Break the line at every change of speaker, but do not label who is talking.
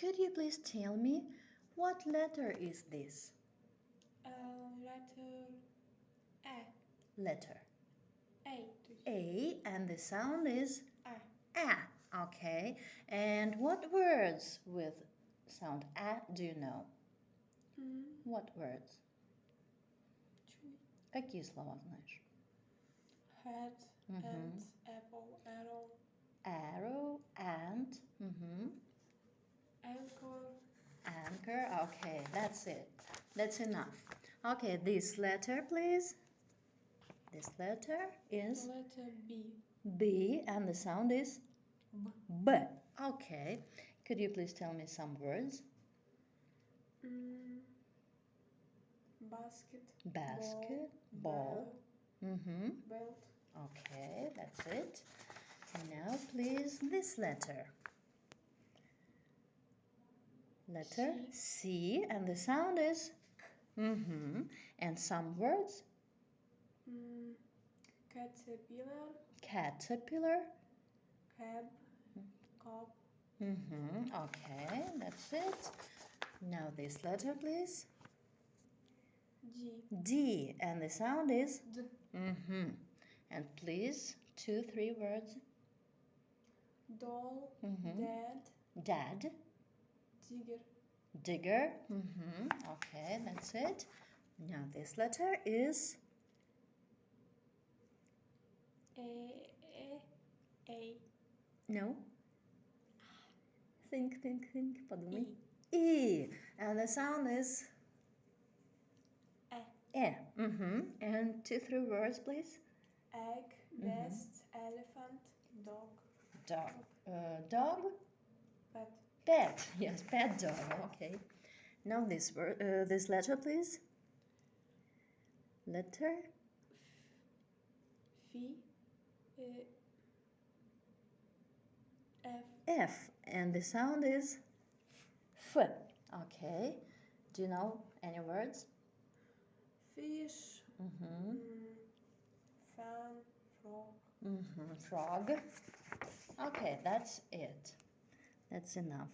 Could you please tell me what letter is this?
Letter A.
Letter
A.
A, and the sound is
A.
A. Okay. And what words with sound A do you know? What words? Какие слова знаешь?
Head and apple, arrow.
Arrow and
Anchor.
Anchor. Okay, that's it. That's enough. Okay, this letter, please. This letter is
Letter B.
B, and the sound is
B.
B. Okay. Could you please tell me some words?
Basket.
Basket, ball.
Belt.
Okay, that's it. Now, please, this letter. Letter C, and the sound is and some words?
Caterpillar.
Caterpillar.
Cab. Cop.
Okay, that's it. Now this letter, please.
D.
D, and the sound is
D.
And please, 2-3 words.
Doll. Dad.
Dad.
Digger.
Digger. Okay, that's it. Now this letter is
A.
no. Think. Подумай.
E.
E, and the sound is
E.
And 2-3 words, please.
Egg. Vest. Elephant. Dog.
Dog.
Pet.
Pet. Yes, pet dog. Okay. Now this word, this letter, please. Letter
F.
F, and the sound is F. Okay. Do you know any words?
Fish. Fan. Frog.
Frog. Okay, that's it. That's enough.